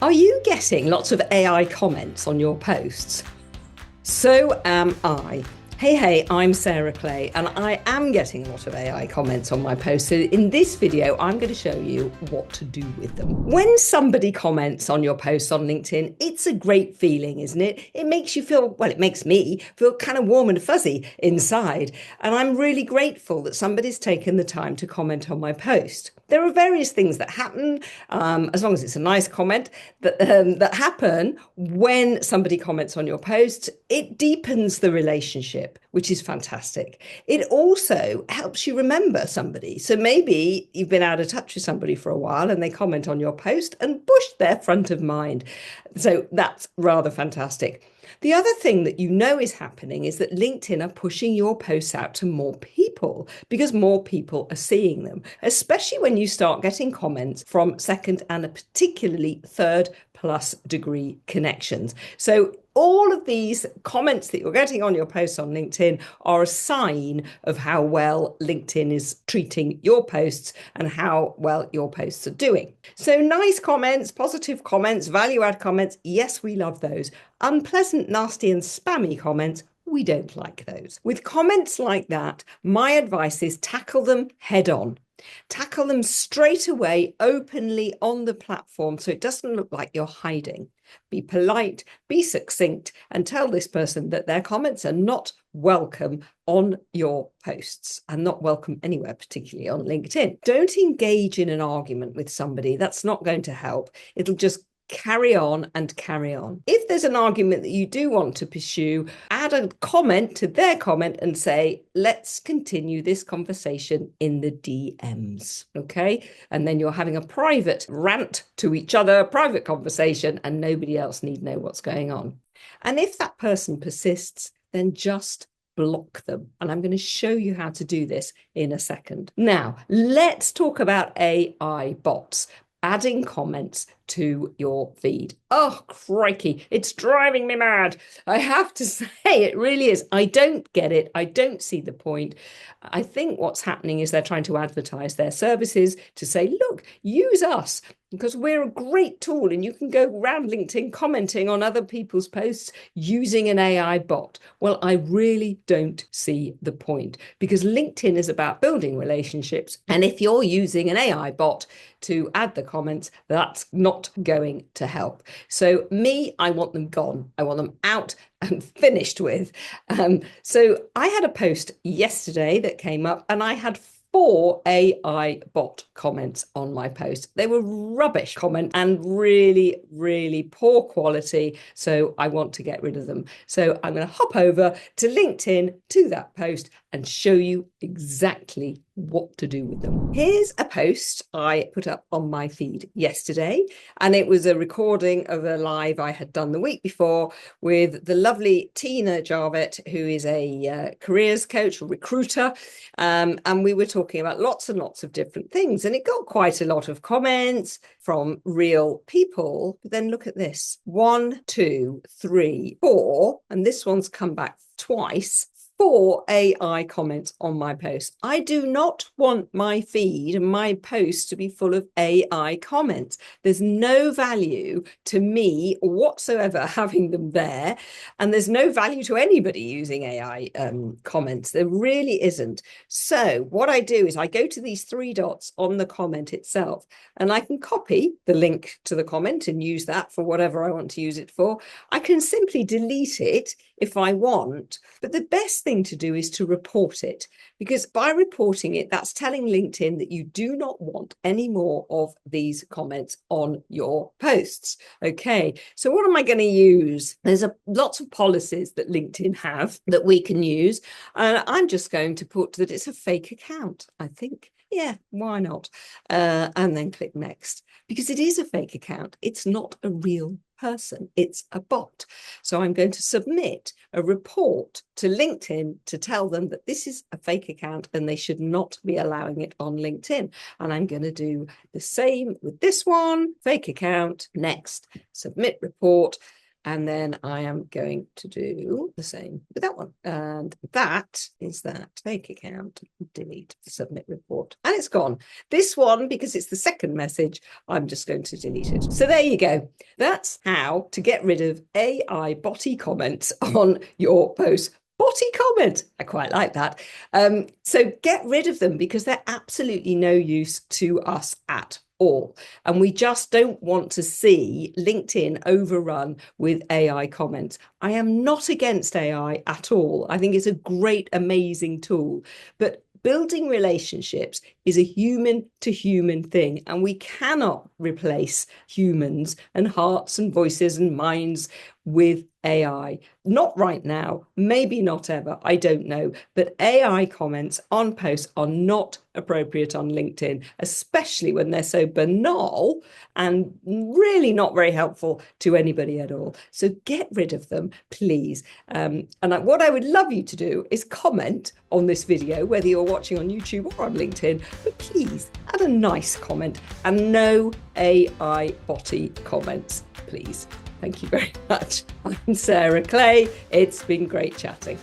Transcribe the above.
Are you getting lots of AI comments on your posts? So am I. Hey, I'm Sarah Clay, and I am getting a lot of AI comments on my posts. So in this video, I'm going to show you what to do with them. When somebody comments on your posts on LinkedIn, it's a great feeling, isn't it? It makes you feel, well, it makes me feel kind of warm and fuzzy inside. And I'm really grateful that somebody's taken the time to comment on my post. There are various things that happen, as long as it's a nice comment, that happen when somebody comments on your post. It deepens the relationship, which is fantastic. It also helps you remember somebody. So maybe you've been out of touch with somebody for a while and they comment on your post and push their front of mind. So that's rather fantastic. The other thing that you know is happening is that LinkedIn are pushing your posts out to more people because more people are seeing them, especially when you start getting comments from second and particularly third plus degree connections. So all of these comments that you're getting on your posts on LinkedIn are a sign of how well LinkedIn is treating your posts and how well your posts are doing. So nice comments, positive comments, value add comments. Yes, we love those. Unpleasant, nasty and spammy comments, we don't like those. With comments like that, my advice is tackle them head on. Tackle them straight away, openly on the platform so it doesn't look like you're hiding. Be polite, be succinct, and tell this person that their comments are not welcome on your posts and not welcome anywhere, particularly on LinkedIn. Don't engage in an argument with somebody. That's not going to help. It'll just carry on and carry on. If there's an argument that you do want to pursue, add a comment to their comment and say, let's continue this conversation in the DMs. Okay. And then you're having a private rant to each other, a private conversation, and nobody else need know what's going on. And if that person persists, then just block them. And I'm going to show you how to do this in a second. Now, let's talk about AI bots adding comments to your feed. Oh, crikey, it's driving me mad. I have to say, it really is. I don't get it. I don't see the point. I think what's happening is they're trying to advertise their services to say, look, use us because we're a great tool and you can go around LinkedIn commenting on other people's posts using an AI bot. Well, I really don't see the point because LinkedIn is about building relationships. And if you're using an AI bot to add the comments, that's not going to help. So I want them gone. I want them out and finished with. So I had a post yesterday that came up and I had 4 AI bot comments on my post. They were rubbish comment and really, really poor quality. So I want to get rid of them. So I'm going to hop over to LinkedIn to that post and show you exactly what to do with them. Here's a post I put up on my feed yesterday, and it was a recording of a live I had done the week before with the lovely Tina Jarvett, who is a careers coach, recruiter, and we were talking about lots and lots of different things, and it got quite a lot of comments from real people. But then look at this: 1, 2, 3, 4, and this one's come back twice. 4 AI comments on my post. I do not want my feed and my posts to be full of AI comments. There's no value to me whatsoever having them there. And there's no value to anybody using AI comments. There really isn't. So what I do is I go to these 3 dots on the comment itself, and I can copy the link to the comment and use that for whatever I want to use it for. I can simply delete it if I want, but the best thing to do is to report it, because by reporting it, that's telling LinkedIn that you do not want any more of these comments on your posts. Okay, so what am I going to use? There's lots of policies that LinkedIn have that we can use, and I'm just going to put that it's a fake account, I think. Yeah, why not? And then click next, because it is a fake account. It's not a real person, it's a bot. So I'm going to submit a report to LinkedIn to tell them that this is a fake account and they should not be allowing it on LinkedIn. And I'm going to do the same with this one, fake account, next, submit report. And then I am going to do the same with that one. And that is that. Take account, delete, submit report. And it's gone. This one, because it's the second message, I'm just going to delete it. So there you go. That's how to get rid of AI botty comments on your post. Botty comment. I quite like that. So get rid of them because they're absolutely no use to us at all. And we just don't want to see LinkedIn overrun with AI comments. I am not against AI at all. I think it's a great, amazing tool. But building relationships is a human to human thing, and we cannot replace humans and hearts and voices and minds with AI. Not right now, maybe not ever, I don't know. But AI comments on posts are not appropriate on LinkedIn, especially when they're so banal and really not very helpful to anybody at all. So get rid of them, please. What I would love you to do is comment on this video, whether you're watching on YouTube or on LinkedIn, but please add a nice comment and no AI botty comments, please. Thank you very much. I'm Sarah Clay. It's been great chatting.